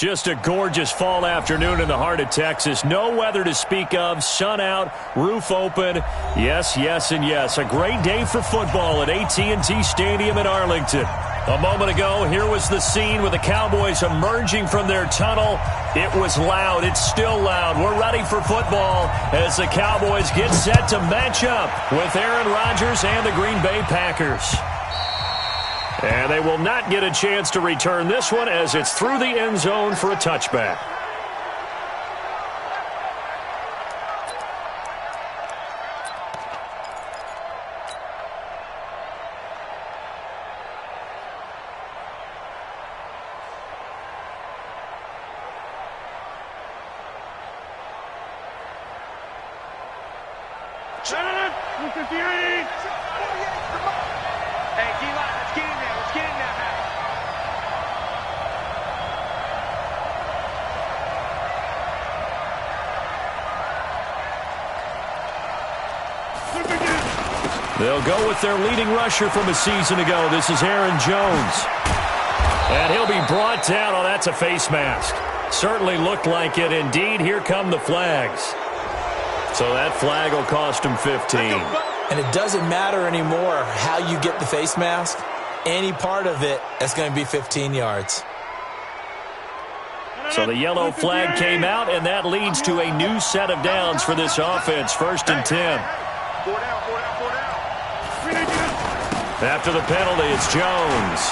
Just a gorgeous fall afternoon in the heart of Texas. No weather to speak of. Sun out, roof open. Yes, yes, and yes. A great day for football at AT&T Stadium in Arlington. A moment ago, here was the scene with the Cowboys emerging from their tunnel. It was loud. It's still loud. We're ready for football as the Cowboys get set to match up with Aaron Rodgers and the Green Bay Packers. And they will not get a chance to return this one as it's through the end zone for a touchback. They'll go with their leading rusher from a season ago. This is Aaron Jones. And he'll be brought down. Oh, that's a face mask. Certainly looked like it. Indeed, here come the flags. So that flag will cost him 15. And it doesn't matter anymore how you get the face mask. Any part of it is going to be 15 yards. So the yellow flag came out, and that leads to a new set of downs for this offense. 1st and 10. After the penalty, it's Jones.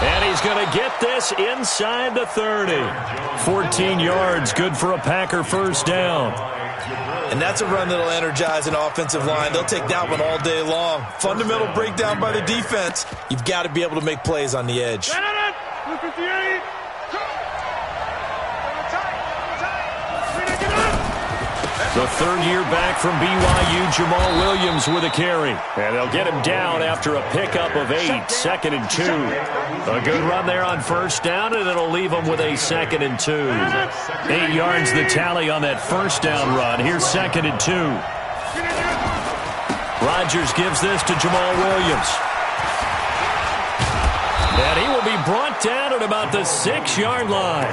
And he's going to get this inside the 30. 14 yards, good for a Packer first down. And that's a run that'll energize an offensive line. They'll take that one all day long. Fundamental breakdown by the defense. You've got to be able to make plays on the edge. The third year back from BYU, Jamal Williams with a carry. And they'll get him down after a pickup of 8, 2nd and 2. A good run there on first down, and it'll leave them with a 2nd and 2. 8 yards the tally on that first down run. Here's 2nd and 2. Rodgers gives this to Jamal Williams. And he will be brought down at about the 6-yard line.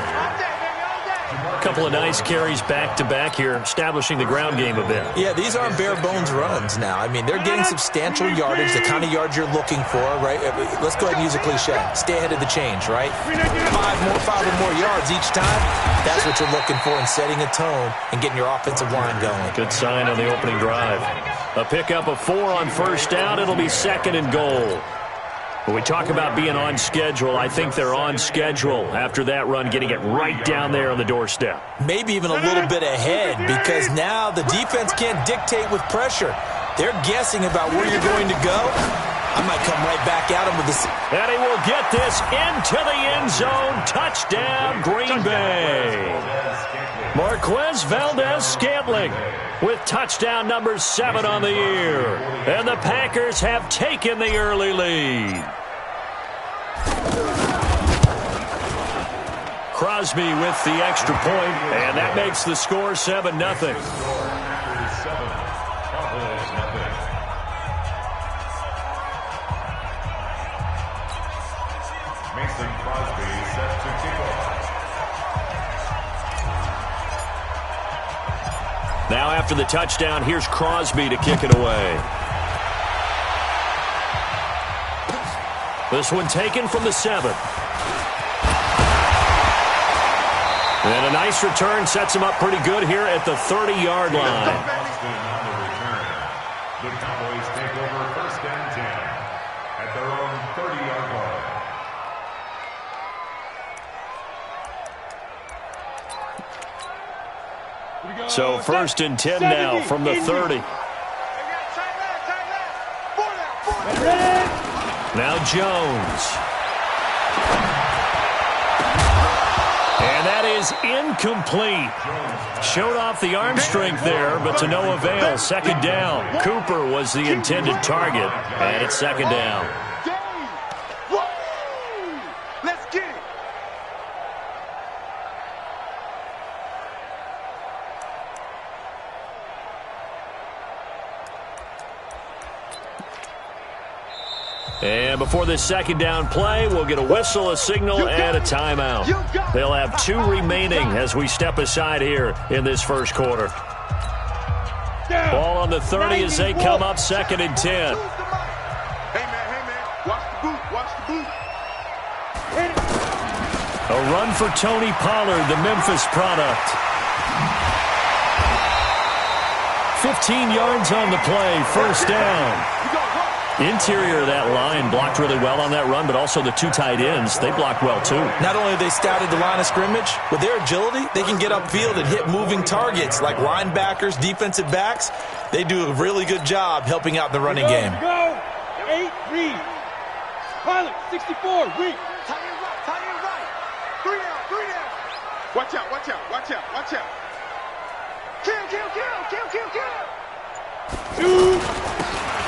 A couple of nice carries back-to-back here, establishing the ground game a bit. Yeah, these aren't bare-bones runs now. I mean, they're getting substantial yardage, the kind of yards you're looking for, right? Let's go ahead and use a cliche. Stay ahead of the change, right? 5 or more yards each time. That's what you're looking for in setting a tone and getting your offensive line going. Good sign on the opening drive. A pickup of 4 on first down. It'll be 2nd and goal. When we talk about being on schedule, I think they're on schedule after that run, getting it right down there on the doorstep. Maybe even a little bit ahead, because now the defense can't dictate with pressure. They're guessing about where you're going to go. I might come right back at him with this. And he will get this into the end zone. Touchdown, Green Bay. Marquez Valdez-Scantling with touchdown number 7 on the year. And the Packers have taken the early lead. Crosby with the extra point, and that makes the score 7-0. Mason Crosby set to kick off. Now after the touchdown, here's Crosby to kick it away. This one taken from the 7. And a nice return sets him up pretty good here at the 30-yard line. The Cowboys take over 1st and 10 at their own 30-yard line. So 1st and 10 now from the 30. Now Jones. And that is incomplete. Showed off the arm strength there, but to no avail. 2nd down. Cooper was the intended target, and it's 2nd down. Let's get it. And before this second down play, we'll get a whistle, a signal, and a timeout. They'll have 2 remaining as we step aside here in this first quarter. Ball on the 30 as they come up 2nd and 10. Hey, man, watch the boot, watch the boot. A run for Tony Pollard, the Memphis product. 15 yards on the play, first down. Interior of that line blocked really well on that run, but also the 2 tight ends, they blocked well too. Not only have they scouted the line of scrimmage, with their agility, they can get upfield and hit moving targets like linebackers, defensive backs. They do a really good job helping out the running game. Go, 8 read. Pilot, 64, read. Tight end right. 3 down. Watch out. Kill. 2.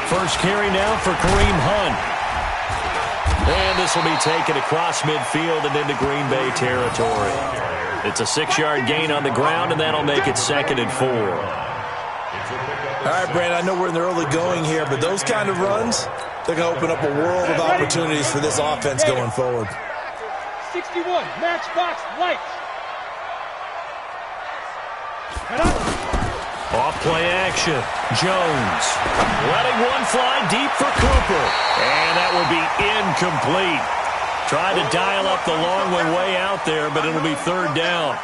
First carry now for Kareem Hunt. And this will be taken across midfield and into Green Bay territory. It's a 6-yard gain on the ground, and that'll make it 2nd and 4. All right, Brandon, I know we're in the early going here, but those kind of runs, they're going to open up a world of opportunities for this offense going forward. 61, matchbox, light. Off play action. Jones letting one fly deep for Cooper. And that will be incomplete. Tried to dial up the long one way out there, but it'll be 3rd down.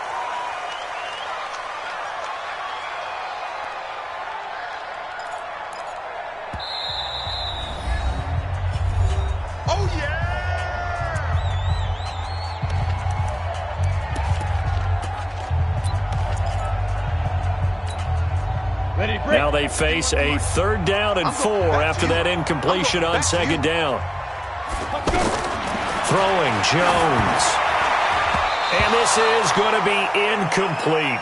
Oh, yeah! Now they face a 3rd down and 4 after that incompletion on 2nd down. Throwing Jones. And this is going to be incomplete.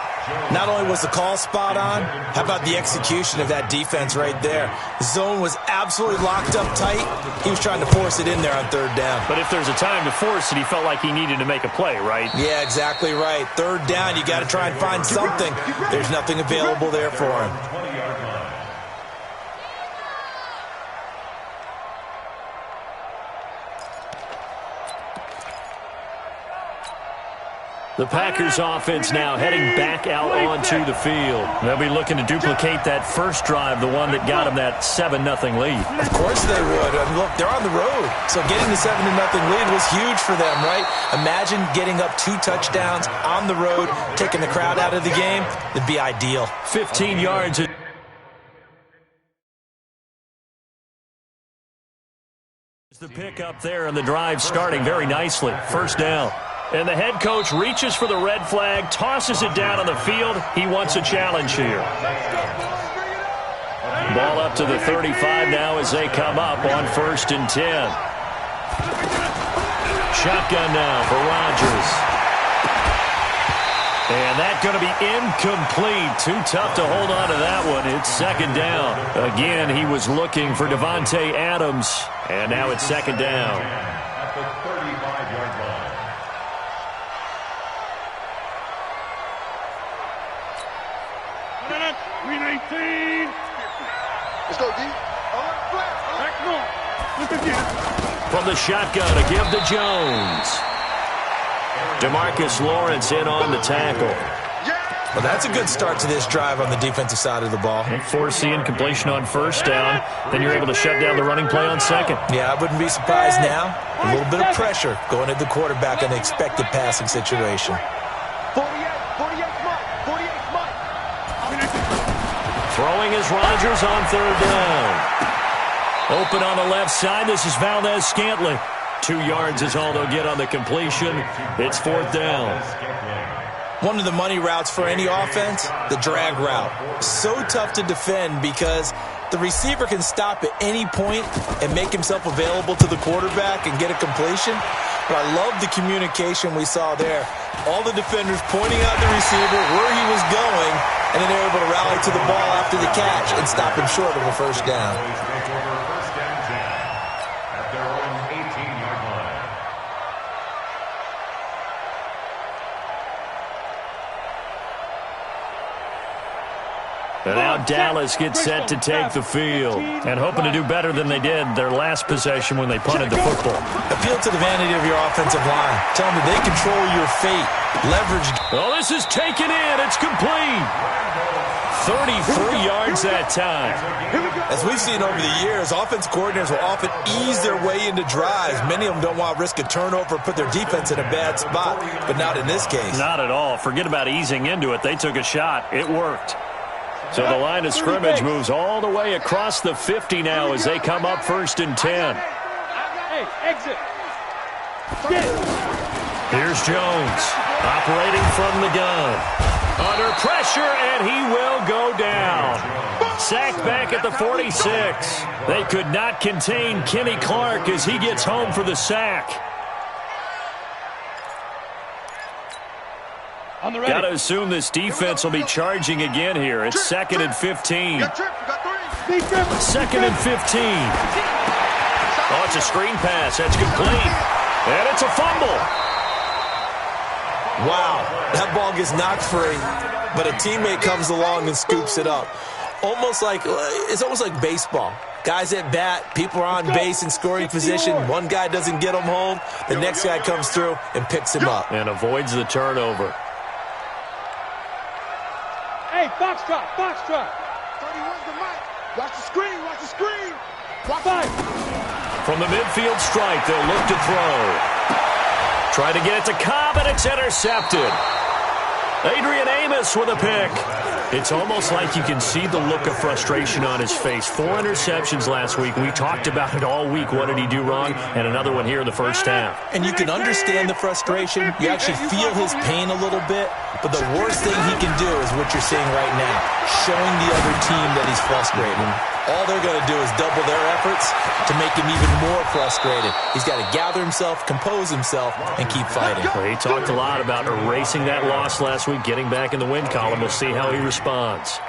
Not only was the call spot on, how about the execution of that defense right there? The zone was absolutely locked up tight. He was trying to force it in there on 3rd down. But if there's a time to force it, he felt like he needed to make a play, right? Yeah, exactly right. 3rd down, you got to try and find something. There's nothing available there for him. The Packers offense now heading back out onto the field. They'll be looking to duplicate that first drive, the one that got them that 7-0 lead. Of course they would. I mean, look, they're on the road. So getting the 7-0 lead was huge for them, right? Imagine getting up 2 touchdowns on the road, taking the crowd out of the game. It'd be ideal. 15 yards. The pick up there and the drive starting very nicely. First down. And the head coach reaches for the red flag, tosses it down on the field. He wants a challenge here. Ball up to the 35 now as they come up on 1st and 10. Shotgun now for Rodgers. And that's going to be incomplete. Too tough to hold on to that one. It's 2nd down. Again, he was looking for Devontae Adams. And now it's 2nd down. At the 35-yard line. Let's go, D. Back north. Look again. From the shotgun, a give to Jones. DeMarcus Lawrence in on the tackle. Well, that's a good start to this drive on the defensive side of the ball. And forcing completion on 1st down. Then you're able to shut down the running play on 2nd. Yeah, I wouldn't be surprised now. A little bit of pressure going at the quarterback in an expected passing situation. 48 Mike. Throwing is Rodgers on 3rd down. Open on the left side. This is Valdez-Scantling. 2 yards is all they'll get on the completion. It's 4th down. One of the money routes for any offense, the drag route. So tough to defend because the receiver can stop at any point and make himself available to the quarterback and get a completion. But I love the communication we saw there. All the defenders pointing out the receiver, where he was going, and then they were able to rally to the ball after the catch and stop him short of a 1st down. At their own 18-yard line. And now Dallas gets set to take the field and hoping to do better than they did their last possession when they punted the football. Appeal to the vanity of your offensive line. Tell them they control your fate. Leverage. Oh, this is taken in. It's complete. 33 yards that time. As we've seen over the years, offense coordinators will often ease their way into drives. Many of them don't want to risk a turnover, put their defense in a bad spot, but not in this case. Not at all. Forget about easing into it. They took a shot. It worked. So the line of scrimmage moves all the way across the 50 now as they come up 1st and 10. Hey, exit. Here's Jones operating from the gun. Under pressure, and he will go down. Sacked back at the 46. They could not contain Kenny Clark as he gets home for the sack. Got to assume this defense will be charging again here. It's 2nd and 15. 2nd and 15. Oh, it's a screen pass. That's complete. And it's a fumble. Wow, that ball gets knocked free, but a teammate comes along and scoops it up. It's almost like baseball. Guys at bat, people are on base in scoring position. One guy doesn't get him home. The next guy comes through and picks him up. And avoids the turnover. Hey, foxtrot, foxtrot. 31's the mic. Watch the screen, watch the screen. Watch Five. From the midfield stripe, they'll look to throw. Try to get it to Cobb, and it's intercepted. Adrian Amos with a pick. It's almost like you can see the look of frustration on his face. 4 interceptions last week. We talked about it all week. What did he do wrong? And another one here in the first half. And you can understand the frustration. You actually feel his pain a little bit. But the worst thing he can do is what you're seeing right now, showing the other team that he's frustrated. All they're going to do is double their efforts to make him even more frustrated. He's got to gather himself, compose himself, and keep fighting. Well, he talked a lot about erasing that loss last week, getting back in the win column. We'll see how he responds.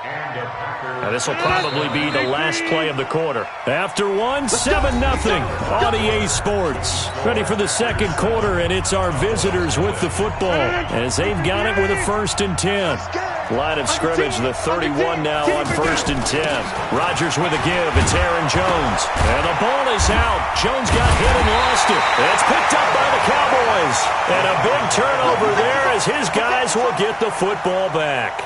Now, this will probably be the last play of the quarter. After 7-0 on EA Sports. Ready for the second quarter, and it's our visitors with the football as they've got it with a 1st and 10. Line of scrimmage, the 31 now on 1st and 10. Rodgers with a give. It's Aaron Jones. And the ball is out. Jones got hit and lost it. It's picked up by the Cowboys. And a big turnover there as his guys will get the football back.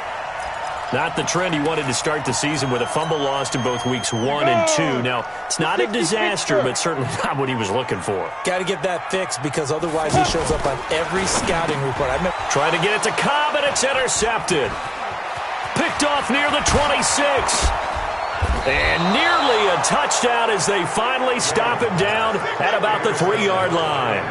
Not the trend he wanted to start the season with a fumble lost in both weeks 1 and 2. Now, it's not a disaster, but certainly not what he was looking for. Got to get that fixed because otherwise he shows up on every scouting report. Trying to get it to Cobb, and it's intercepted. Picked off near the 26. And nearly a touchdown as they finally stop him down at about the 3-yard line.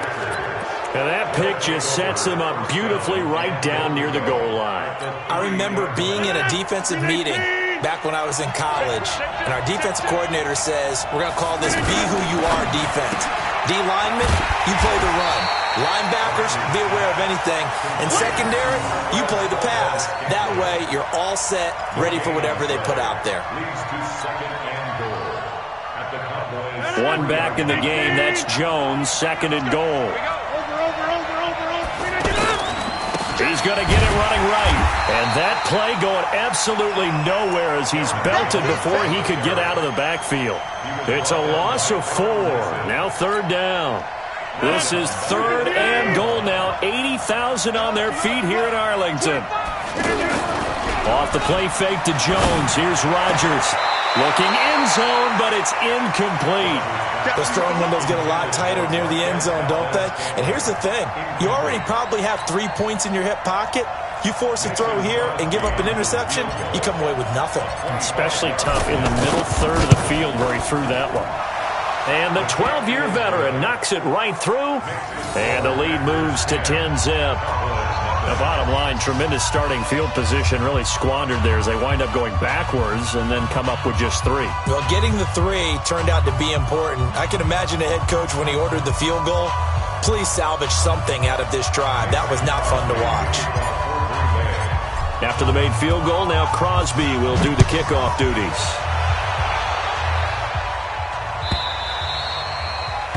And that pick just sets them up beautifully right down near the goal line. I remember being in a defensive meeting back when I was in college, and our defensive coordinator says, we're going to call this Be Who You Are defense. D linemen, you play the run. Linebackers, be aware of anything. And secondary, you play the pass. That way, you're all set, ready for whatever they put out there. One back in the game, that's Jones, 2nd and goal. He's going to get it running right. And that play going absolutely nowhere as he's belted before he could get out of the backfield. It's a loss of 4. Now 3rd down. This is 3rd and goal now. 80,000 on their feet here in Arlington. Off the play fake to Jones. Here's Rodgers. Looking end zone, but it's incomplete. Those throwing windows get a lot tighter near the end zone, don't they? And here's the thing. You already probably have 3 points in your hip pocket. You force a throw here and give up an interception, you come away with nothing. Especially tough in the middle third of the field where he threw that one. And the 12-year veteran knocks it right through. And the lead moves to 10-zip. The bottom line, tremendous starting field position, really squandered there as they wind up going backwards and then come up with just 3. Well, getting the 3 turned out to be important. I can imagine a head coach when he ordered the field goal. Please salvage something out of this drive. That was not fun to watch. After the made field goal, now Crosby will do the kickoff duties.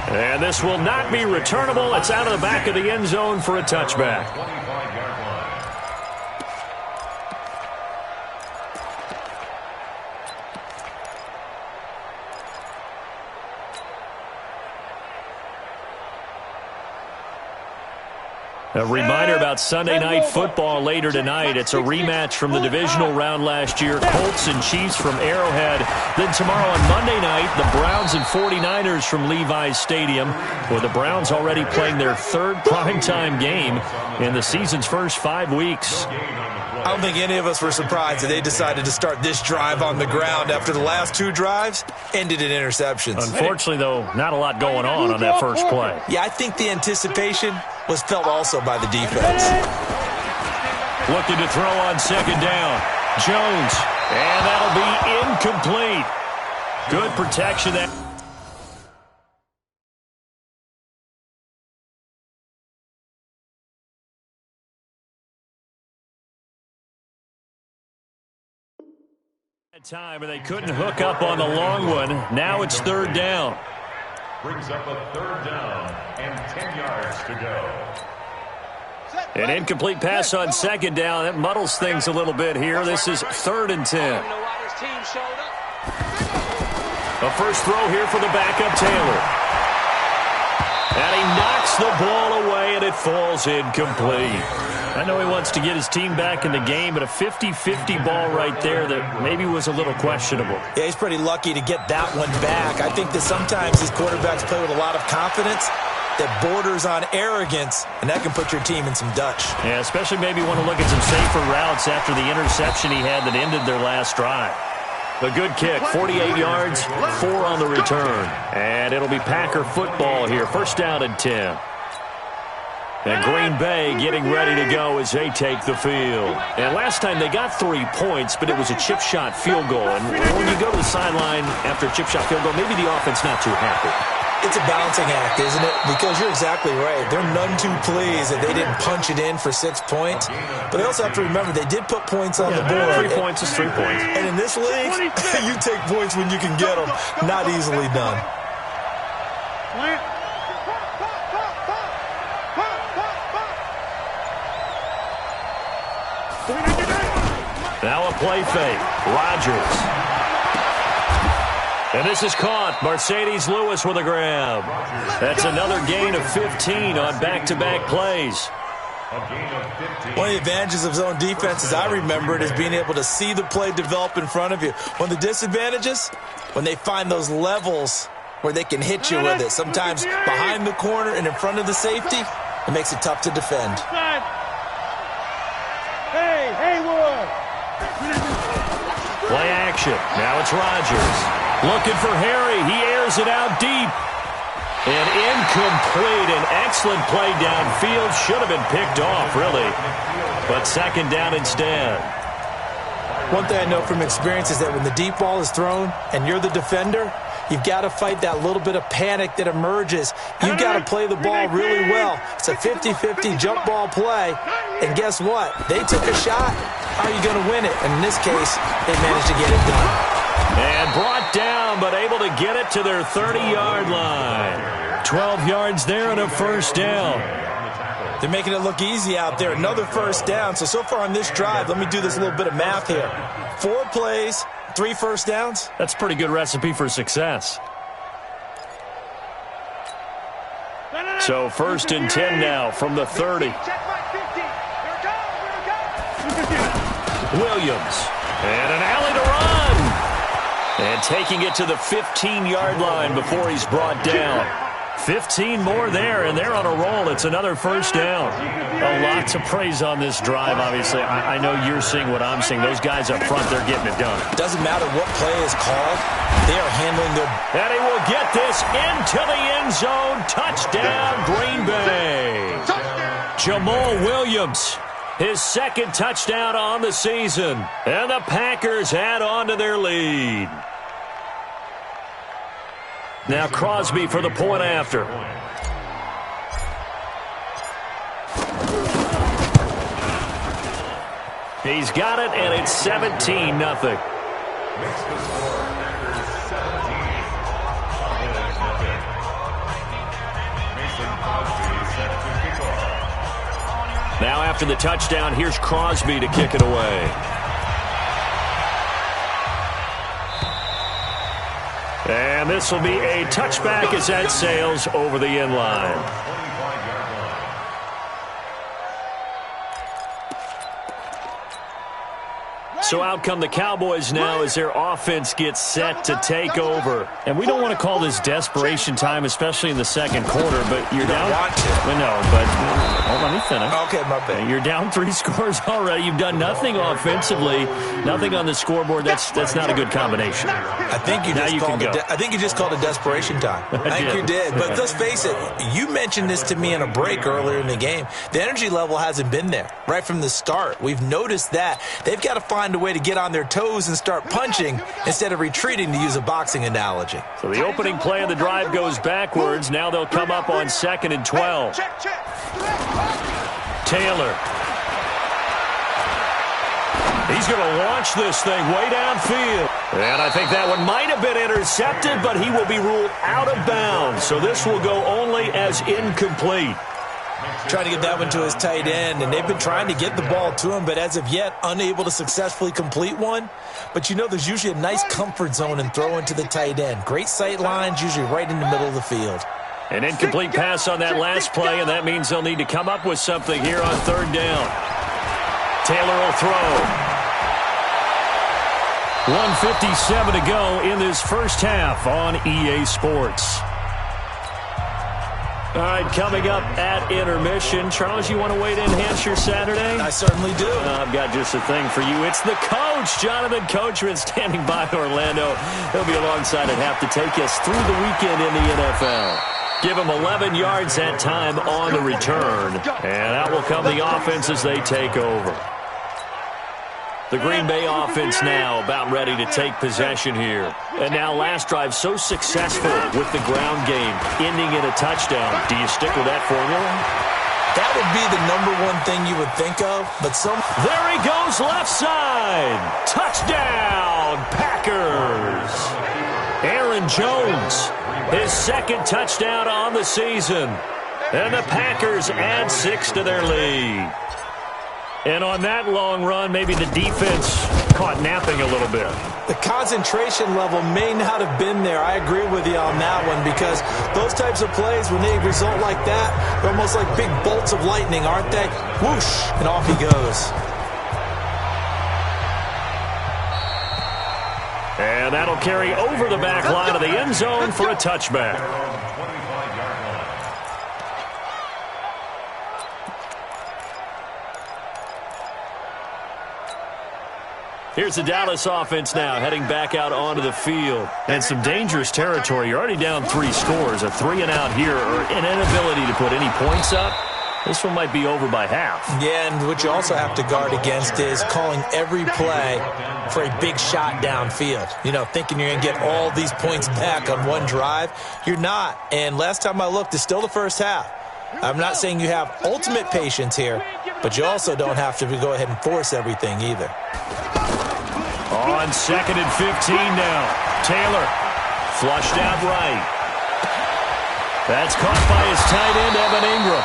And this will not be returnable. It's out of the back of the end zone for a touchback. A reminder about Sunday Night Football later tonight. It's a rematch from the divisional round last year. Colts and Chiefs from Arrowhead. Then tomorrow on Monday night, the Browns and 49ers from Levi's Stadium, where the Browns already playing their third primetime game in the season's first 5 weeks. I don't think any of us were surprised that they decided to start this drive on the ground after the last 2 drives ended in interceptions. Unfortunately, though, not a lot going on that first play. Yeah, I think the anticipation was felt also by the defense. Looking to throw on second down. Jones, and that'll be incomplete. Good protection there. Time, and they couldn't hook up on the long one. Now it's third down. Brings up a third down and 10 yards to go. An incomplete pass on second down. That muddles things a little bit here. This is 3rd and 10. A first throw here for the backup Taylor. And he knocks the ball away, and it falls incomplete. I know he wants to get his team back in the game, but a 50-50 ball right there that maybe was a little questionable. Yeah, he's pretty lucky to get that one back. I think that sometimes these quarterbacks play with a lot of confidence that borders on arrogance, and that can put your team in some Dutch. Yeah, especially maybe want to look at some safer routes after the interception he had that ended their last drive. A good kick, 48 yards, 4 on the return. And it'll be Packer football here, first down and 10. And Green Bay getting ready to go as they take the field. And last time they got 3 points, but it was a chip shot field goal. And when you go to the sideline after a chip shot field goal, maybe the offense not too happy. It's a balancing act, isn't it? Because you're exactly right. They're none too pleased that they didn't punch it in for 6 points. But they also have to remember they did put points on the board. 3 points is 3 points. And in this league, you take points when you can get them. Not easily done. Now a play fake. Rodgers. And this is caught. Mercedes Lewis with a grab. That's another gain of 15 on back-to-back plays. One of the advantages of zone defense, as I remember it, is being able to see the play develop in front of you. One of the disadvantages, when they find those levels where they can hit you with it. Sometimes behind the corner and in front of the safety, it makes it tough to defend. Hey, Haywood! Play action. Now it's Rodgers. Looking for Harry. He airs it out deep. And incomplete. An excellent play downfield. Should have been picked off, really. But second down instead. One thing I know from experience is that when the deep ball is thrown and you're the defender, you've got to fight that little bit of panic that emerges. You've got to play the ball really well. It's a 50-50 jump ball play. And guess what? They took a shot. How are you going to win it? And in this case, they managed to get it done. And brought down, but able to get it to their 30-yard line. 12 yards there and a first down. They're making it look easy out there. Another first down. So far on this drive, let me do this little bit of math here. 4 plays, 3 first downs. That's a pretty good recipe for success. So first and 10 now from the 30. Williams. And an alley to run. And taking it to the 15-yard line before he's brought down. 15 more there, and they're on a roll. It's another first down. A lot to praise on this drive, obviously. I know you're seeing what I'm seeing. Those guys up front, they're getting it done. Doesn't matter what play is called. They are handling their... And he will get this into the end zone. Touchdown, Green Bay. Jamal Williams, his second touchdown on the season. And the Packers add on to their lead. Now Crosby for the point after. He's got it, and it's 17-0. Now after the touchdown, here's Crosby to kick it away. And this will be a touchback as that sails over the end line. So out come the Cowboys now as their offense gets set to take over. And we don't want to call this desperation time, especially in the second quarter, but you're down. Want to. Well, no, but hold on, let me finish. Okay, my bad. You're down 3 scores already. You've done nothing offensively, nothing on the scoreboard. That's not a good combination. I think you just called it desperation time. I think you did. But let's face it, you mentioned this to me in a break earlier in the game. The energy level hasn't been there right from the start. We've noticed that. They've got to find a way to get on their toes and start punching instead of retreating, to use a boxing analogy. So the opening play of the drive goes backwards. Now they'll come up on 2nd and 12. Taylor. He's going to launch this thing way downfield. And I think that one might have been intercepted, but he will be ruled out of bounds. So this will go only as incomplete. Trying to get that one to his tight end, and they've been trying to get the ball to him, but as of yet, unable to successfully complete one. But you know, there's usually a nice comfort zone in throwing to the tight end. Great sight lines, usually right in the middle of the field. An incomplete pass on that last play, and that means they'll need to come up with something here on 3rd down. Taylor will throw. 1:57 to go in this first half on EA Sports. All right, coming up at intermission. Charles, you want to wait to enhance your Saturday? I certainly do. I've got just a thing for you. It's the coach, Jonathan Coachman, standing by Orlando. He'll be alongside at half to take us through the weekend in the NFL. Give him 11 yards that time on the return. And out will come the offense as they take over. The Green Bay offense now about ready to take possession here. And now last drive so successful with the ground game, ending in a touchdown. Do you stick with that formula? That would be the #1 thing you would think of, but There he goes, left side. Touchdown, Packers. Aaron Jones, his 2nd touchdown on the season. And the Packers add 6 to their lead. And on that long run, maybe the defense caught napping a little bit. The concentration level may not have been there. I agree with you on that one, because those types of plays, when they result like that, they're almost like big bolts of lightning, aren't they? Whoosh, and off he goes. And that'll carry over the back line of the end zone for a touchback. Here's the Dallas offense now, heading back out onto the field. And some dangerous territory. You're already down 3 scores. A 3-and-out here, or an inability to put any points up. This one might be over by half. Yeah, and what you also have to guard against is calling every play for a big shot downfield. You know, thinking you're going to get all these points back on one drive. You're not. And last time I looked, it's still the first half. I'm not saying you have ultimate patience here, but you also don't have to go ahead and force everything either. On 2nd and 15 now. Taylor flushed out right. That's caught by his tight end, Evan Ingram.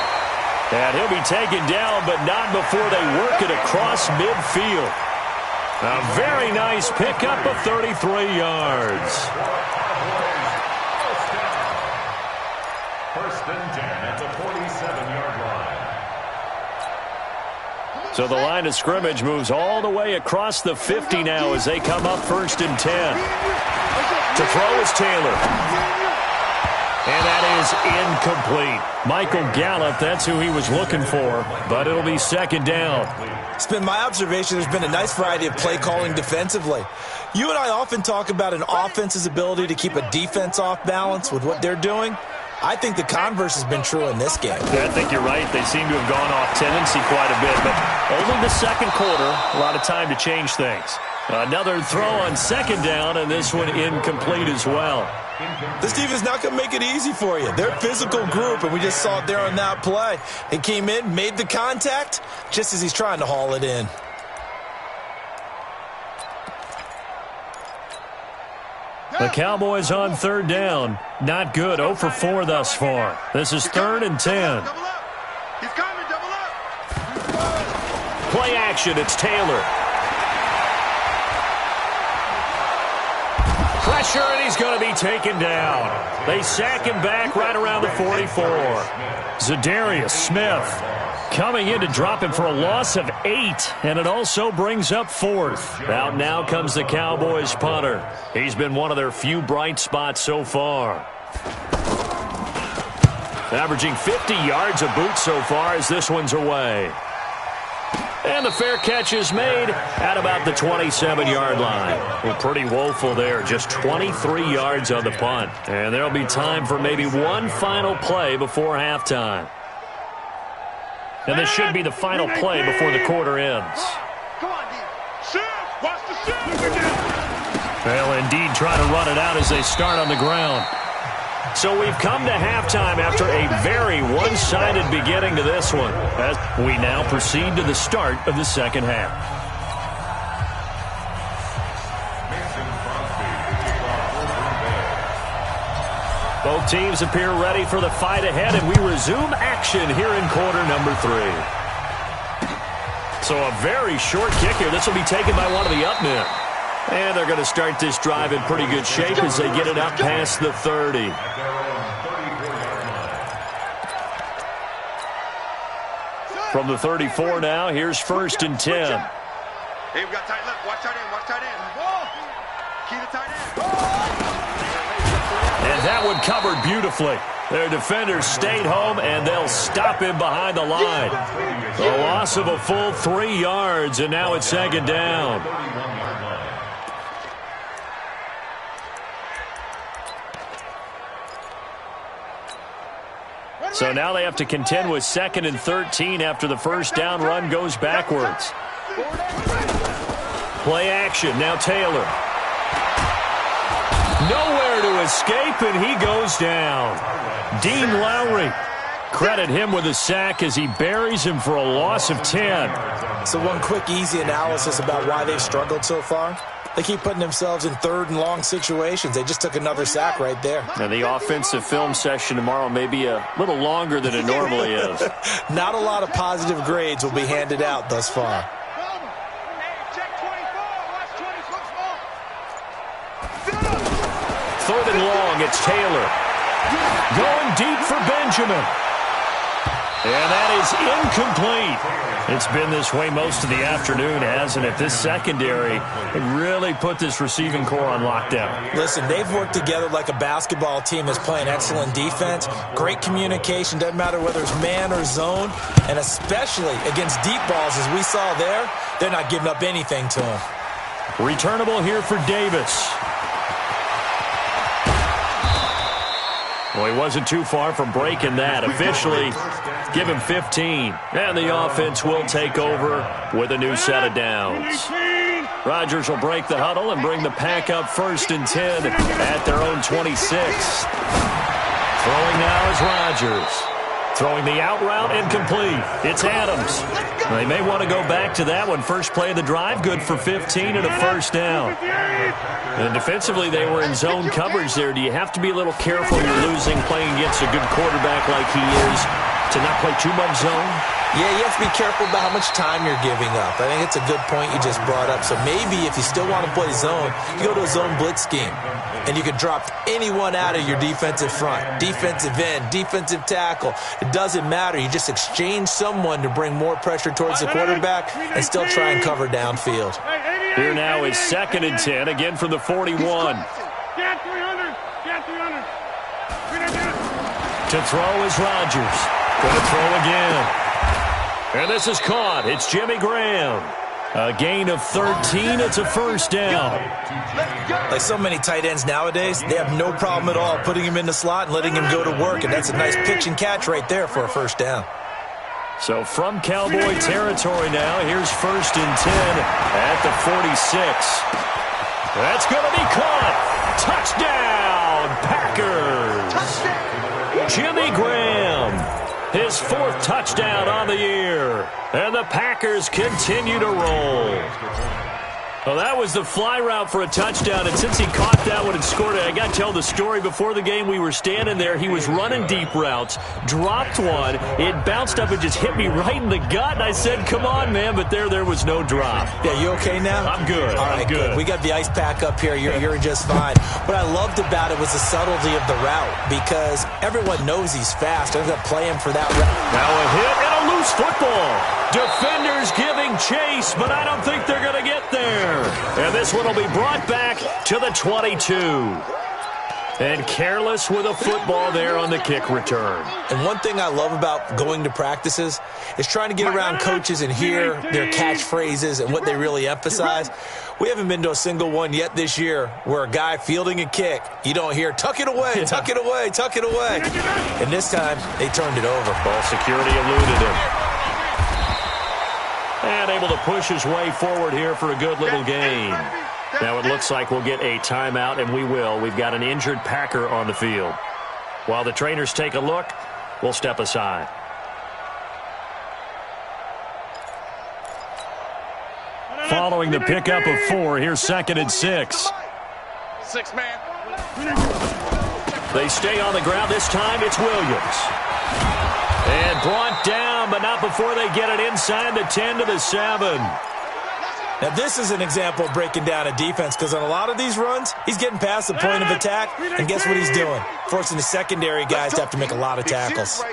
And he'll be taken down, but not before they work it across midfield. A very nice pickup of 33 yards. 1st and 10 at the 47-yard line. So the line of scrimmage moves all the way across the 50 now as they come up 1st and 10. To throw is Taylor. And that is incomplete. Michael Gallup, that's who he was looking for, but it'll be 2nd down. It's been my observation there's been a nice variety of play calling defensively. You and I often talk about an offense's ability to keep a defense off balance with what they're doing. I think the converse has been true in this game. Yeah, I think you're right. They seem to have gone off tendency quite a bit, but only the 2nd quarter, a lot of time to change things. Another throw on 2nd down, and this one incomplete as well. This defense is not going to make it easy for you. They're a physical group, and we just saw it there on that play. He came in, made the contact, just as he's trying to haul it in. The Cowboys on 3rd down. Not good. 0 for 4 thus far. This is 3rd and 10. He's coming, double up. Play action. It's Taylor. Pressure, and he's going to be taken down. They sack him back right around the 44. Zadarius Smith Coming in to drop him for a loss of 8, and it also brings up 4th. Out now comes the Cowboys punter. He's been one of their few bright spots so far. Averaging 50 yards a boot so far as this one's away. And the fair catch is made at about the 27-yard line. Well, pretty woeful there. Just 23 yards on the punt. And there'll be time for maybe one final play before halftime. And this should be the final play before the quarter ends. Come on, D. Shift. Watch the shift. They'll indeed try to run it out as they start on the ground. So we've come to halftime after a very one-sided beginning to this one, as we now proceed to the start of the second half. Both teams appear ready for the fight ahead, and we resume action here in quarter number 3. So a very short kick here. This will be taken by one of the up men. And they're going to start this drive in pretty good shape as they get it up past the 30. From the 34 now, here's 1st and 10. Hey, we got tight left. Watch tight end. Watch tight end. Key to tight end. And that one covered beautifully. Their defenders stayed home, and they'll stop him behind the line. A loss of a full 3 yards, and now it's 2nd down. So now they have to contend with 2nd and 13 after the first down run goes backwards. Play action. Now Taylor. Nowhere to escape, and he goes down. Dean Lowry. Credit him with a sack as he buries him for a loss of 10. So one quick, easy analysis about why they've struggled so far. They keep putting themselves in 3rd and long situations. They just took another sack right there. Now the offensive film session tomorrow may be a little longer than it normally is. Not a lot of positive grades will be handed out thus far. Check 24. Watch 24. 3rd and long, it's Taylor. Going deep for Benjamin. And that is incomplete. It's been this way most of the afternoon, hasn't it? This secondary really put this receiving core on lockdown. Listen, they've worked together like a basketball team that's playing excellent defense. Great communication, doesn't matter whether it's man or zone. And especially against deep balls, as we saw there, they're not giving up anything to them. Returnable here for Davis. Well, he wasn't too far from breaking that. Officially, give him 15. And the offense will take over with a new set of downs. Rodgers will break the huddle and bring the pack up 1st and 10 at their own 26. Throwing now is Rodgers. Throwing the out route incomplete. It's Adams. They may want to go back to that one. First play of the drive, good for 15 and a 1st down. And defensively, they were in zone coverage there. Do you have to be a little careful you're losing playing against a good quarterback like he is to not play too much zone? Yeah, you have to be careful about how much time you're giving up. I think it's a good point you just brought up. So maybe if you still want to play zone, you go to a zone blitz scheme. And you can drop anyone out of your defensive front. Defensive end, defensive tackle. It doesn't matter. You just exchange someone to bring more pressure towards the quarterback and still try and cover downfield. Here now is 2nd and 10, again from the 41. Get 300. Get 300. To throw is Rodgers. Going to throw again. And this is caught. It's Jimmy Graham. A gain of 13. It's a 1st down. Like so many tight ends nowadays, they have no problem at all putting him in the slot and letting him go to work. And that's a nice pitch and catch right there for a 1st down. So from Cowboy territory now, here's 1st and 10 at the 46. That's going to be caught. Touchdown, Packers. Jimmy Graham. His 4th touchdown on the year. And the Packers continue to roll. Well, that was the fly route for a touchdown, and since he caught that one and scored it, I got to tell the story. Before the game, we were standing there. He was running deep routes, dropped one. It bounced up and just hit me right in the gut, and I said, come on, man, but there was no drop. Yeah, you okay now? I'm good. All right, I'm good. We got the ice pack up here. You're just fine. What I loved about it was the subtlety of the route, because everyone knows he's fast. They're going to play him for that route. Now a hit and a loose football. Defenders giving chase, but I don't think they're going to get there. And this one will be brought back to the 22. And careless with a football there on the kick return. And one thing I love about going to practices is trying to get around coaches and hear their catchphrases and what they really emphasize. We haven't been to a single one yet this year where a guy fielding a kick, you don't hear, tuck it away, tuck it away, tuck it away. And this time, they turned it over. Ball security eluded him. And able to push his way forward here for a good little gain. Now it looks like we'll get a timeout, and we will. We've got an injured Packer on the field. While the trainers take a look, we'll step aside. Following the pickup of 4, here's 2nd and 6. 6 man. They stay on the ground. This time it's Williams. And brought down, but not before they get it inside the 10 to the 7. Now, this is an example of breaking down a defense because on a lot of these runs, he's getting past the point of attack, and guess what he's doing? Forcing the secondary guys to have to make a lot of tackles.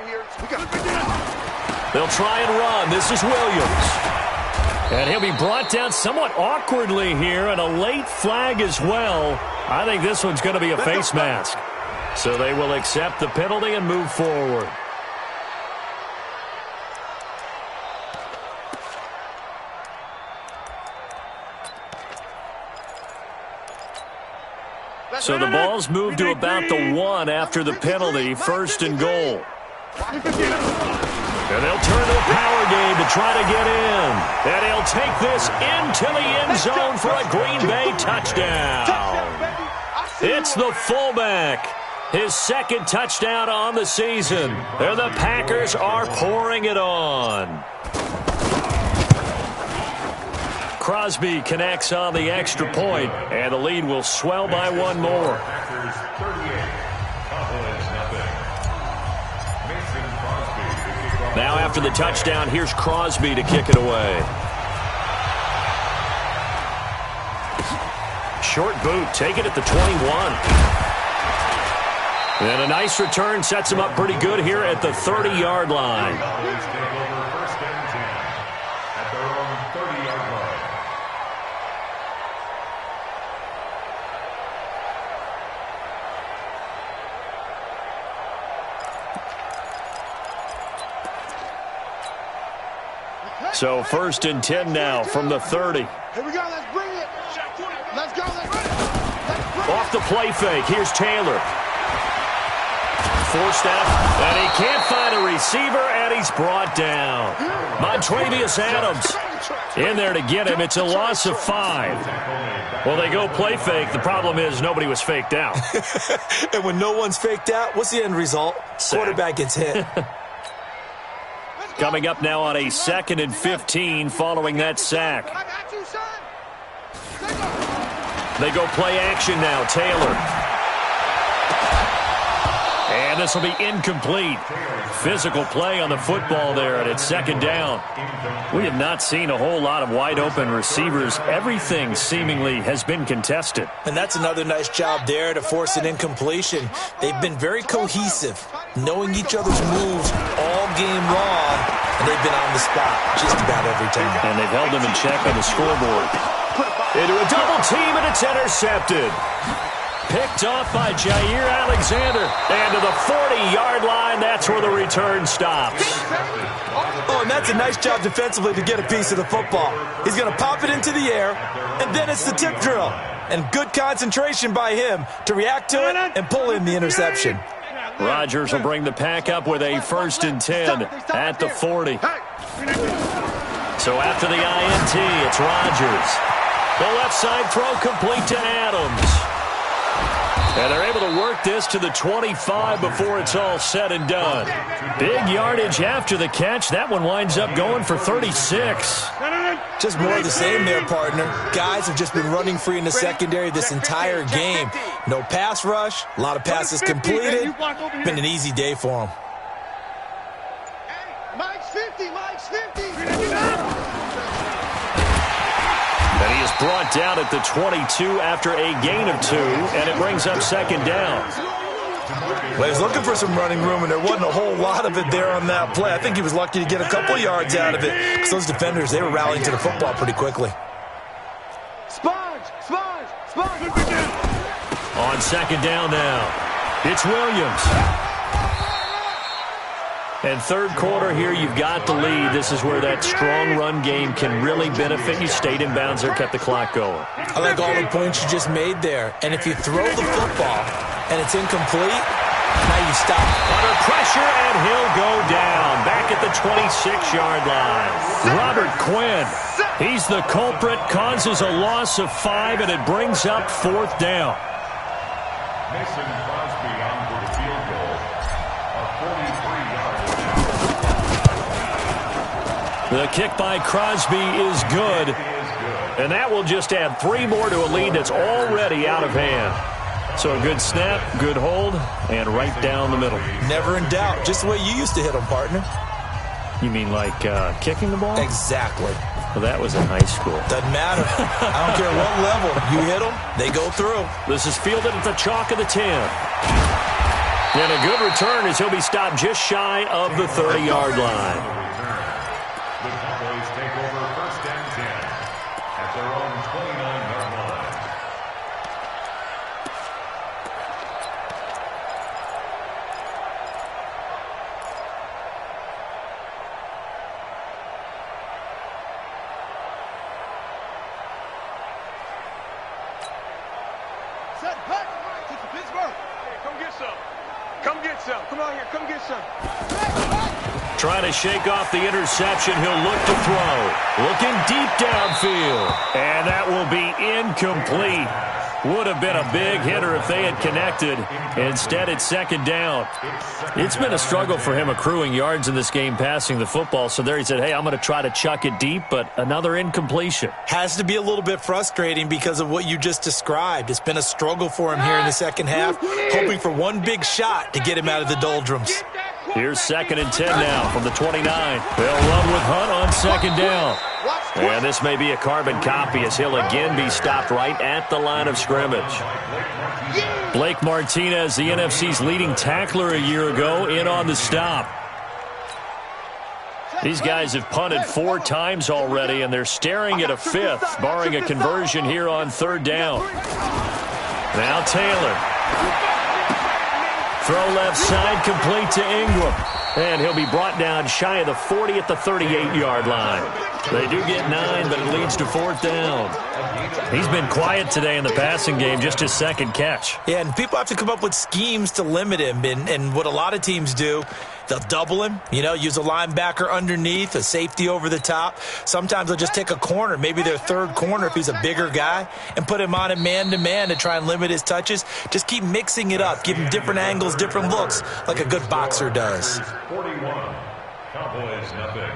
They'll try and run. This is Williams. And he'll be brought down somewhat awkwardly here, and a late flag as well. I think this one's going to be a face mask. So they will accept the penalty and move forward. So the ball's moved to about the 1 after the penalty, 1st and goal. And they'll turn to a power game to try to get in. And he'll take this into the end zone for a Green Bay touchdown. It's the fullback. His 2nd touchdown on the season. And the Packers are pouring it on. Crosby connects on the extra point, and the lead will swell by 1 more. Now after the touchdown, here's Crosby to kick it away. Short boot, take it at the 21. And a nice return sets him up pretty good here at the 30-yard line. So 1st and 10 now from the 30. Here we go. Let's bring it. Let's go. Off the play fake. Here's Taylor. Forced out, and he can't find a receiver, and he's brought down. Montravius Adams in there to get him. It's a loss of 5. Well, they go play fake. The problem is nobody was faked out. And when no one's faked out, what's the end result? Sack. Quarterback gets hit. Coming up now on a 2nd and 15 following that sack. They go play action now. Taylor. And this will be incomplete. Physical play on the football there, and it's 2nd down. We have not seen a whole lot of wide-open receivers. Everything seemingly has been contested. And that's another nice job there to force an incompletion. They've been very cohesive, knowing each other's moves all game long, and they've been on the spot just about every time. And they've held them in check on the scoreboard. Into a double team, and it's intercepted. Picked off by Jair Alexander. And to the 40-yard line, that's where the return stops. Oh, and that's a nice job defensively to get a piece of the football. He's going to pop it into the air, and then it's the tip drill. And good concentration by him to react to it and pull in the interception. Rodgers will bring the pack up with a 1st and 10 at the 40. So after the INT, it's Rodgers. The left side throw complete to Adams. And they're able to work this to the 25 before it's all said and done. Big yardage after the catch. That one winds up going for 36. Just more of the same there, partner. Guys have just been running free in the secondary this entire game. No pass rush, a lot of passes completed. Been an easy day for them. Mike's 50, Mike's 50. And he is brought down at the 22 after a gain of 2, and it brings up 2nd down. Well, he was looking for some running room, and there wasn't a whole lot of it there on that play. I think he was lucky to get a couple yards out of it because those defenders, they were rallying to the football pretty quickly. Sponge! Sponge! Sponge! On second down now, it's Williams. And third quarter here, you've got the lead. This is where that strong run game can really benefit you. Stayed in bounds there, kept the clock going. I like all the points you just made there. And if you throw the football and it's incomplete, now you stop. Under pressure, and he'll go down. Back at the 26-yard line. Robert Quinn, he's the culprit, causes a loss of 5, and it brings up fourth down. Mason Crosby on for the field goal. A 43-yard. The kick by Crosby is good. And that will just add 3 more to a lead that's already out of hand. So a good snap, good hold, and right down the middle. Never in doubt. Just the way you used to hit them, partner. You mean like kicking the ball? Exactly. Well, that was in high school. Doesn't matter. I don't care what level. You hit them, they go through. This is fielded at the chalk of the 10. And a good return as he'll be stopped just shy of the 30-yard line. The Cowboys take over first and 10 at their own 29-yard line. Set, back! Take the Pittsburgh! Hey, come get some! Come get some! Come out here, come get some! Trying to shake off the interception. He'll look to throw. Looking deep downfield. And that will be incomplete. Would have been a big hitter if they had connected. Instead, it's second down. It's been a struggle for him accruing yards in this game passing the football. So there he said, hey, I'm going to try to chuck it deep, but another incompletion. Has to be a little bit frustrating because of what you just described. It's been a struggle for him here in the second half, hoping for one big shot to get him out of the doldrums. Here's second and 10 now from the 29. They'll run with Hunt on second down. And this may be a carbon copy as he'll again be stopped right at the line of scrimmage. Blake Martinez, the NFC's leading tackler a year ago, in on the stop. These guys have punted 4 times already, and they're staring at a 5th, barring a conversion here on third down. Now Taylor. Throw left side, complete to Ingram. And he'll be brought down shy of the 40 at the 38-yard line. They do get 9, but it leads to fourth down. He's been quiet today in the passing game, just his second catch. Yeah, and people have to come up with schemes to limit him. And what a lot of teams do, they'll double him, use a linebacker underneath, a safety over the top. Sometimes they'll just take a corner, maybe their third corner if he's a bigger guy, and put him on a man-to-man to try and limit his touches. Just keep mixing it up, give him different angles, different looks, like a good boxer does. 41. Cowboys nothing.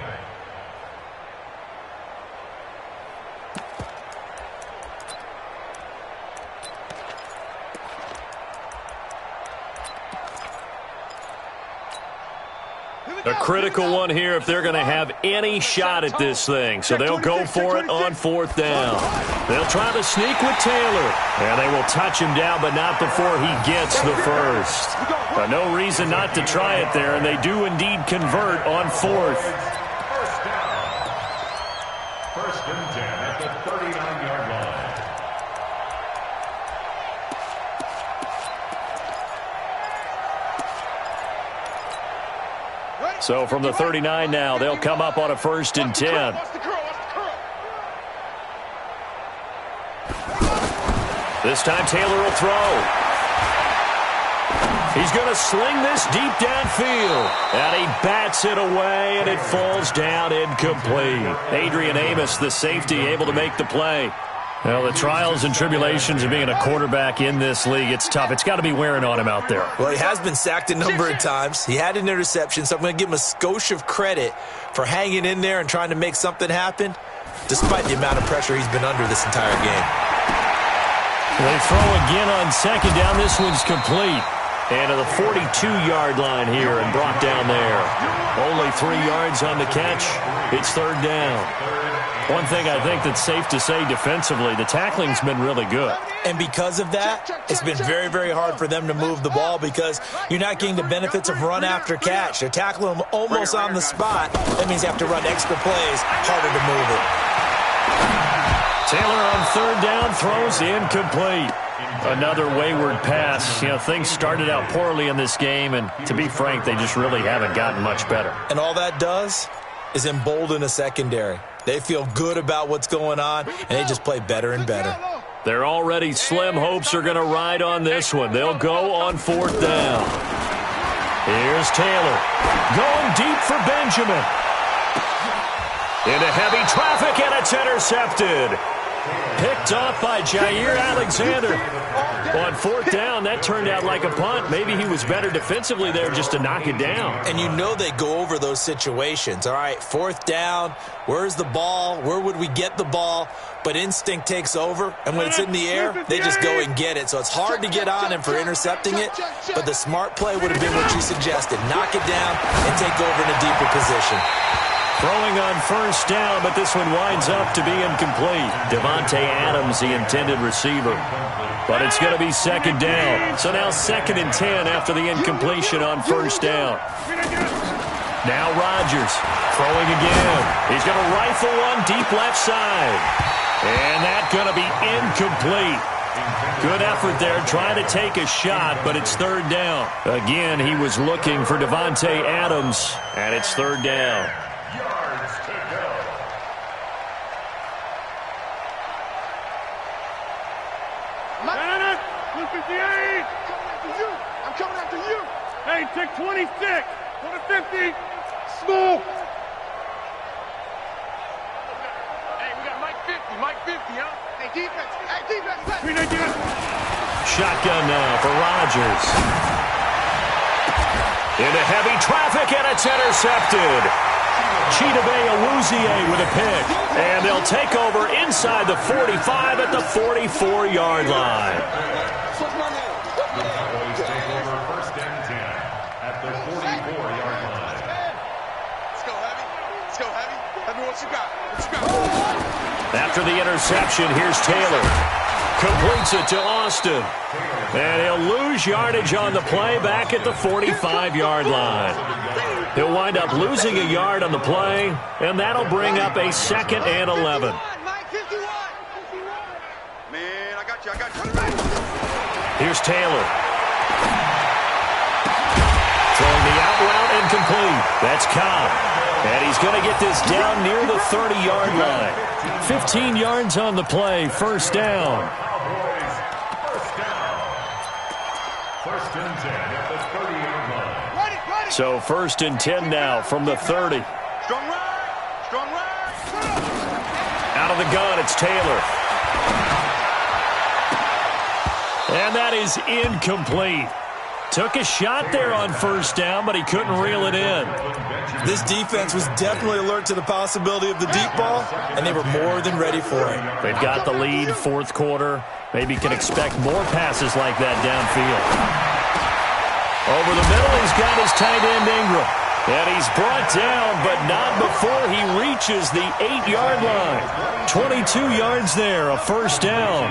A critical one here if they're going to have any shot at this thing. So they'll go for it on fourth down. They'll try to sneak with Taylor. And they will touch him down, but not before he gets the first. No reason not to try it there, and they do indeed convert on fourth. First down. First and 10 at the 39-yard line. So from the 39 now, they'll come up on a first and 10. This time Taylor will throw. He's going to sling this deep downfield. And he bats it away, and it falls down incomplete. Adrian Amos, the safety, able to make the play. Well, the trials and tribulations of being a quarterback in this league, it's tough. It's got to be wearing on him out there. Well, he has been sacked a number of times. He had an interception, so I'm going to give him a skosh of credit for hanging in there and trying to make something happen, despite the amount of pressure he's been under this entire game. They throw again on second down. This one's complete. And to the 42-yard line here and brought down there. Only 3 yards on the catch. It's third down. One thing I think that's safe to say defensively, the tackling's been really good. And because of that, it's been very, very hard for them to move the ball because you're not getting the benefits of run after catch. They're tackling them almost on the spot. That means you have to run extra plays, harder to move it. Taylor on third down throws incomplete. Another wayward pass. You know, things started out poorly in this game, and to be frank, they just really haven't gotten much better. And all that does is embolden a secondary. They feel good about what's going on, and they just play better and better. Their already slim hopes are going to ride on this one. They'll go on fourth down. Here's Taylor. Going deep for Benjamin. Into heavy traffic, and it's intercepted. Picked off by Jair Alexander. On fourth down, that turned out like a punt. Maybe he was better defensively there just to knock it down. And you know they go over those situations. All right, fourth down, where's the ball? Where would we get the ball? But instinct takes over, and when it's in the air, they just go and get it. So it's hard to get on him for intercepting it, but the smart play would have been what you suggested. Knock it down and take over in a deeper position. Throwing on first down, but this one winds up to be incomplete. Davante Adams, the intended receiver. But it's going to be second down. So now 2nd and 10 after the incompletion on first down. Now Rodgers throwing again. He's going to rifle one deep left side. And that's going to be incomplete. Good effort there, trying to take a shot, but it's third down. Again, he was looking for Davante Adams, and it's third down. Yards to go. Madden, 58. I'm coming after you. Hey, take 26. Go to 50. Small. Hey, we got Mike 50. Mike 50, huh? Hey, defense. Hey, defense. Shotgun now for Rodgers. Into heavy traffic, and it's intercepted. Chidobe Awuzie with a pick. And they'll take over inside the 45 at the 44-yard line. The Cowboys take over first and 10 at the 44-yard line. Let's go, Heavy. Let's go, Heavy. Heavy, what you got? What you got? After the interception, here's Taylor. Completes it to Austin. And he'll lose yardage on the play back at the 45-yard line. He'll wind up losing a yard on the play, and that'll bring up a 2nd and 11. Man, I got you. Here's Taylor. Throwing the out route incomplete. That's Cobb. And he's going to get this down near the 30-yard line. 15 yards on the play, first down. Cowboys, first down. First and 10 at the 30-yard line. So 1st and 10 now from the 30. Strong right. Strong right. Out of the gun, it's Taylor. And that is incomplete. Took a shot there on first down, but he couldn't reel it in. This defense was definitely alert to the possibility of the deep ball, and they were more than ready for it. They've got the lead, fourth quarter. Maybe can expect more passes like that downfield. Over the middle, he's got his tight end Ingram. And he's brought down, but not before he reaches the 8-yard line. 22 yards there, a first down.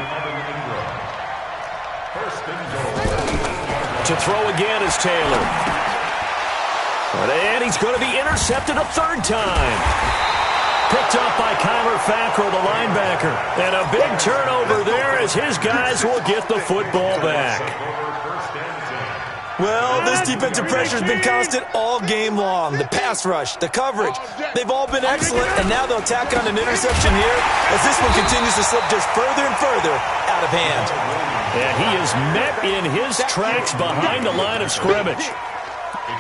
To throw again is Taylor. And he's going to be intercepted a third time. Picked up by Kyler Fackrell, the linebacker. And a big turnover there as his guys will get the football back. Well, this defensive pressure has been constant all game long. The pass rush, the coverage, they've all been excellent, and now they'll tack on an interception here as this one continues to slip just further and further out of hand. And he is met in his tracks behind the line of scrimmage.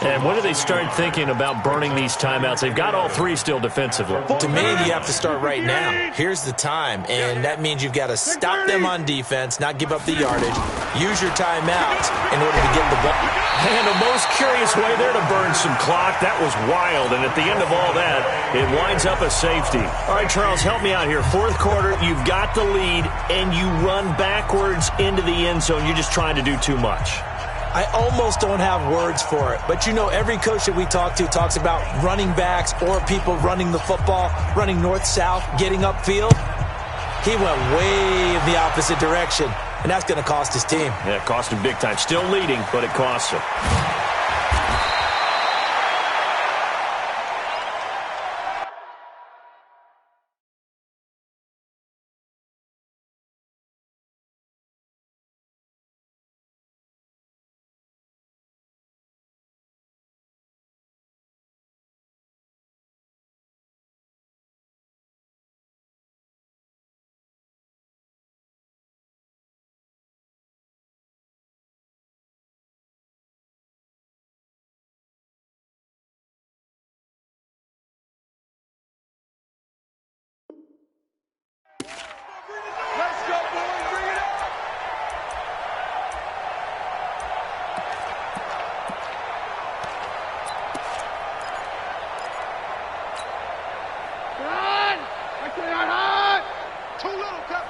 And when do they start thinking about burning these timeouts? They've got all three still defensively. To me, you have to start right now. Here's the time, and that means you've got to stop them on defense, not give up the yardage, use your timeouts in order to get the ball. And the most curious way there to burn some clock. That was wild, and at the end of all that, it winds up a safety. All right, Charles, help me out here. Fourth quarter, you've got the lead, and you run backwards into the end zone. You're just trying to do too much. I almost don't have words for it. But, you know, every coach that we talk to talks about running backs or people running the football, running north-south, getting upfield. He went way in the opposite direction, and that's going to cost his team. Yeah, it cost him big time. Still leading, but it costs him. Let's go, boys. Bring it up. Run! I cannot hide! Too little, Cap.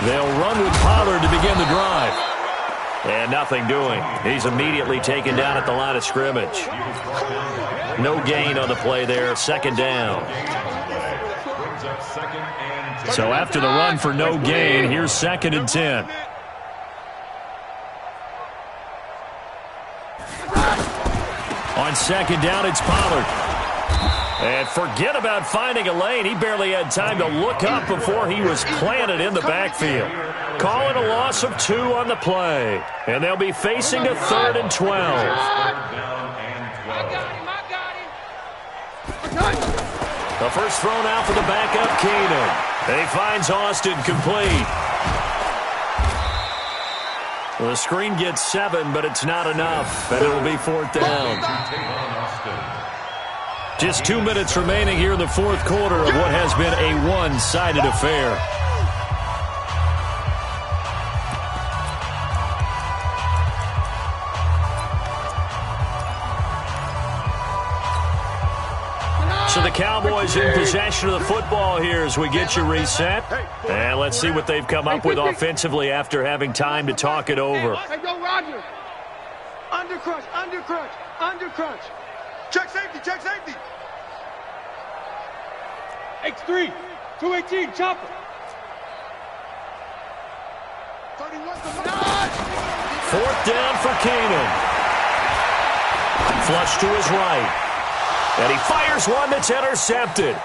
They'll run with Pollard to begin the drive. And nothing doing. He's immediately taken down at the line of scrimmage. No gain on the play there. Second down. So after the run for no gain, here's 2nd and 10. On 2nd down, it's Pollard. And forget about finding a lane. He barely had time to look up before he was planted in the backfield. Calling a loss of 2 on the play. And they'll be facing a 3rd and 12. The first throw now for the backup, Keenum. And he finds Austin complete. Well, the screen gets 7, but it's not enough. And it'll be 4th down. Just 2 minutes remaining here in the 4th quarter of what has been a one-sided affair. So the Cowboys in possession of the football here as we get you reset. And let's see what they've come up with offensively after having time to talk it over. Hey, go, Roger! Under crunch. Check safety. X3, 218, chopper. 4th down for Keenum. Flush to his right. And he fires one that's intercepted.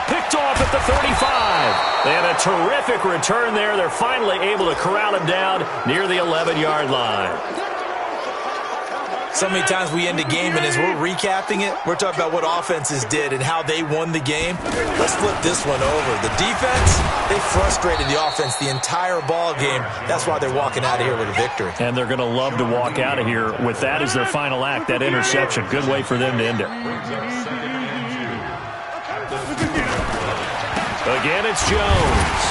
Picked off at the 35. And a terrific return there. They're finally able to corral him down near the 11-yard line. So many times we end a game, and as we're recapping it, we're talking about what offenses did and how they won the game. Let's flip this one over. The defense, they frustrated the offense the entire ball game. That's why they're walking out of here with a victory. And they're going to love to walk out of here with that as their final act, that interception. Good way for them to end it. Again, it's Jones.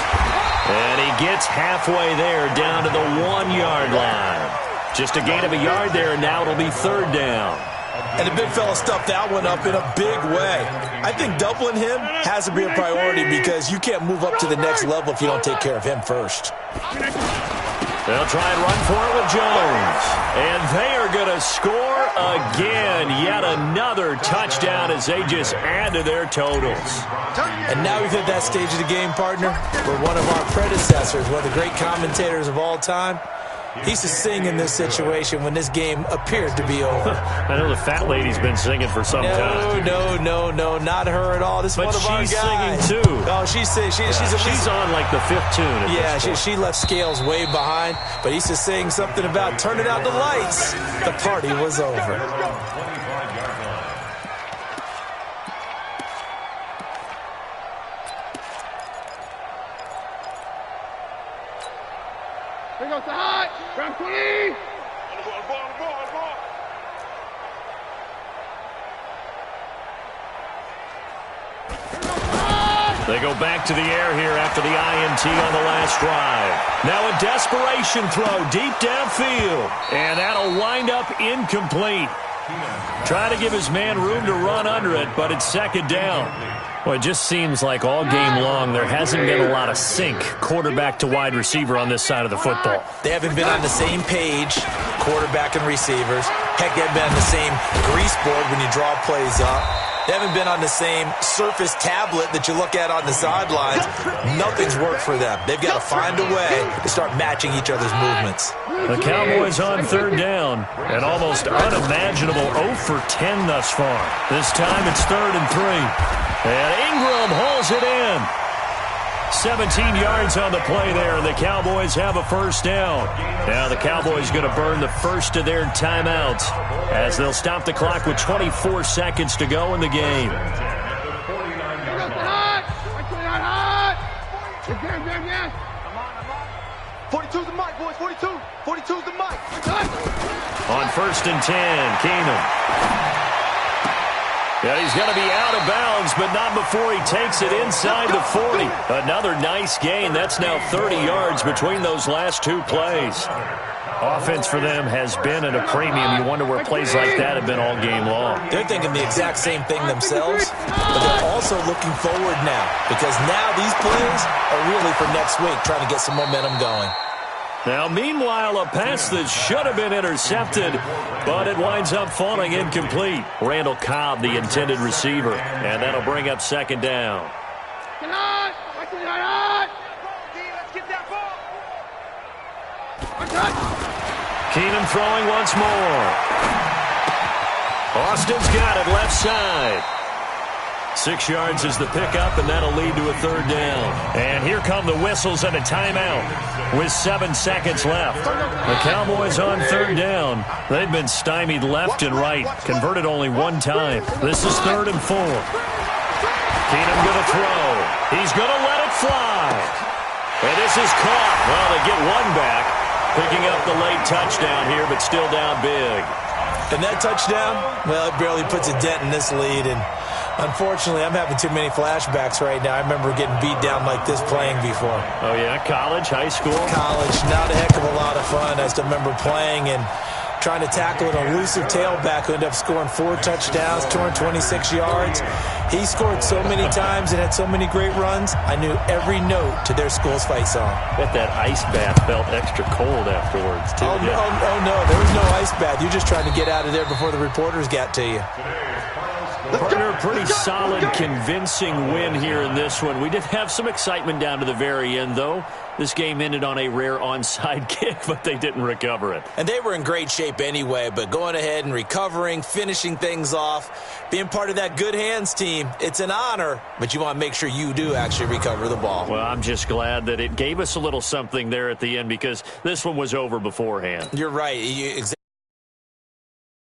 And he gets halfway there down to the 1-yard line. Just a gain of a yard there, and now it'll be 3rd down. And the big fella stuffed that one up in a big way. I think doubling him has to be a priority because you can't move up to the next level if you don't take care of him first. They'll try and run for it with Jones. And they are going to score again. Yet another touchdown as they just add to their totals. And now we've hit that stage of the game, partner, where one of our predecessors, one of the great commentators of all time, he used to sing in this situation when this game appeared to be over. I know the fat lady's been singing for some time. No, not her at all. This is one of our guys. But she's singing, too. Oh, she's on like the 5th tune at yeah, this point. she left Scales way behind, but he used to sing something about turning out the lights. The party was over. Here goes the hot. Round 20. Ball. They go back to the air here after the INT on the last drive. Now a desperation throw deep downfield. And that'll wind up incomplete. Try to give his man room to run under it, but it's 2nd down. Well, it just seems like all game long there hasn't been a lot of sync quarterback to wide receiver on this side of the football. They haven't been on the same page, quarterback and receivers. Heck, they haven't been on the same grease board when you draw plays up. They haven't been on the same Surface tablet that you look at on the sidelines. Nothing's worked for them. They've got to find a way to start matching each other's movements. The Cowboys on third down. An almost unimaginable 0 for 10 thus far. This time it's 3rd and 3. And Ingram hauls it in. 17 yards on the play there, and the Cowboys have a first down. Now the Cowboys going to burn the first of their timeouts as they'll stop the clock with 24 seconds to go in the game. 42's the mic, boys. 42. 42's the mic. On 1st and 10, Keenum. Yeah, he's going to be out of bounds, but not before he takes it inside the 40. Another nice gain. That's now 30 yards between those last two plays. Offense for them has been at a premium. You wonder where plays like that have been all game long. They're thinking the exact same thing themselves, but they're also looking forward now because now these plays are really for next week, trying to get some momentum going. Now, meanwhile, a pass that should have been intercepted, but it winds up falling incomplete. Randall Cobb, the intended receiver, and that'll bring up 2nd down. Keenum throwing once more. Austin's got it left side. 6 yards is the pickup, and that'll lead to a 3rd down. And here come the whistles and a timeout with 7 seconds left. The Cowboys on 3rd down. They've been stymied left and right, converted only one time. This is 3rd and 4. Keenum going to throw. He's going to let it fly. And this is caught. Well, they get one back, picking up the late touchdown here, but still down big. And that touchdown, well, it barely puts a dent in this lead, and unfortunately, I'm having too many flashbacks right now. I remember getting beat down like this playing before. Oh, yeah? College, high school? College, not a heck of a lot of fun. I still remember playing and trying to tackle an elusive tailback who ended up scoring 4 touchdowns, 226 yards. He scored so many times and had so many great runs, I knew every note to their school's fight song. Bet that ice bath felt extra cold afterwards, too. Oh, no, there was no ice bath. You're just trying to get out of there before the reporters got to you. Partner, pretty solid, convincing win here in this one. We did have some excitement down to the very end, though. This game ended on a rare onside kick, but they didn't recover it. And they were in great shape anyway, but going ahead and recovering, finishing things off, being part of that good hands team, it's an honor, but you want to make sure you do actually recover the ball. Well, I'm just glad that it gave us a little something there at the end because this one was over beforehand. You're right. Exactly.